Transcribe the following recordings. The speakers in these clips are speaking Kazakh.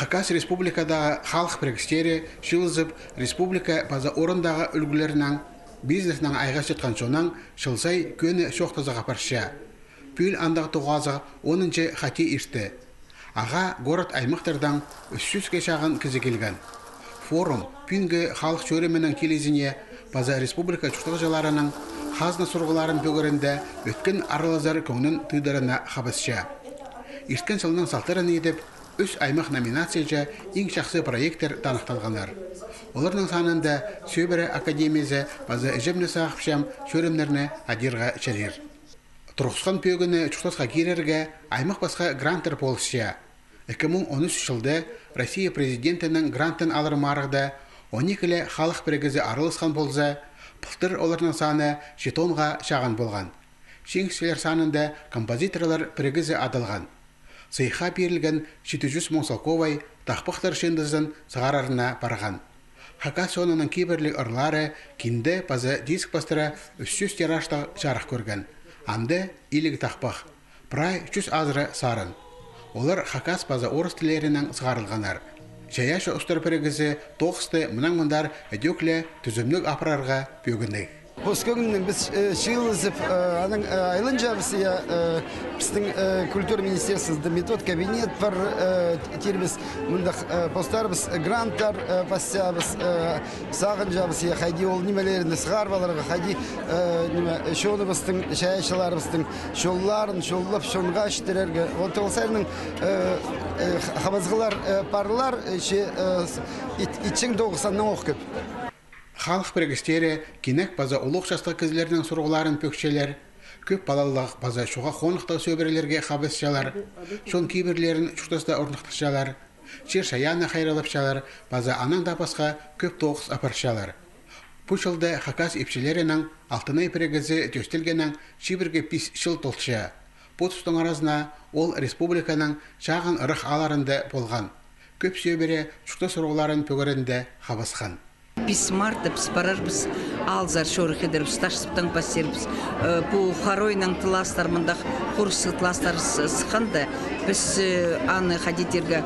Хакас республикадағы халық біргістері шылызып республика база орындағы үлгілерінің бизнесінің айға жетқан сонан шылсай көні шоқтызыға парша. Пүл андақ тұғазы 10-шы хати ирті. Аға город аймақтардан 300 шағын кізі келген. Форум пүнгі халық чөременің келезіне база республика чүқтіғжаларының хазны сұрғыларын бөгірінде өткен арылазар көңнің түйдеріне қабысша. Ирткен жылының салтырын едіп, үш аймақ номинацияжа ең шақсы проекттер танықталғанар. Олардың санында Сөбірі академиясы база жемні сағыпшам шөремдеріне адирға чәрер. Тұрғысқан пөгіні чүқтасқа керерге аймақ басқа гранттар болысша. 2013 жылда Россия президентінің гранттын алыр марығда 12 халық бірігізі арылысқан болса, пұлтыр олардың саны жетонға шаған болған. Шеңкішілер санында композиторлар бірігізі адылған. Сайха берілген 700 Монсалковай тақпықтар шендізін сығарарына барған. Хакас сонының кейбірлік ұрлары кенді база диск бастыра 300 тиражда жарық көрген. Анды илік тақпық. Прай 300 азыры сарын. Олар Хакас база орыс тілерінің сығарылғанар. Жаяшы ұстар бірігізі тоқысты мұнан-мұндар әдеклі түзімлік апырарға бөгінді. Поскогнен біз шилызып, аның айлынжа біздің культура министерствосында метод кабинет бар тербіз, мұндақ постар біз гранттар басса біз сағынжа біз қайди ол немелерінде сығарбаларға қайди шоны біздің шаяшылар біздің шолларын шоллап шонға іштерерге. Ол тоғысайының қабазғылар парлар итшің тоғысанның оқ көп. Халық біргістері кенек база ұлық жастық кізлерінің сұрғыларын пөкшелер, көп балалық база шуға қонықтау сөбірелерге қабысшалар, шон кейбірлерін шуқтаста орнықтықшалар, шер шаяны қайралапшалар, база анан да басқа көп тоғыз апаршалар. Бұл жылда Хакас епшелерінің алтынай біргізі төстелгенің шибірге пис шыл толша. Бұл тұстың аразына ол республиканың шағын ұрық аларында болған. Көп сөбірі шуқта сұрғыларын пөгірінде қабысқан. Біз марта, біз барарбыз, алзар шорық едербіз, ташсыптан басербіз. Бұл харойның тыластар, мұндақ құрсы тыластар сықанды, біз аны қадетерге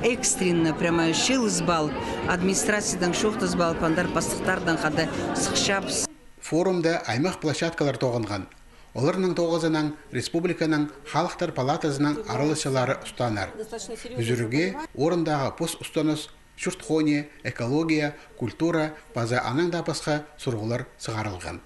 экстренно прямо шилыз бал, администрациядан шоқтыз бал, пандар бастықтардан қады сықшабыз. Форумда аймақ площадкалар тоғынған. Оларның тоғызынан республиканың халықтар палатасының арылышылары ұстанар. Үзірге орындағы пост ұстаныс шүртхоне, экология, культура, база аның да басқа сұрғылар сығарылған.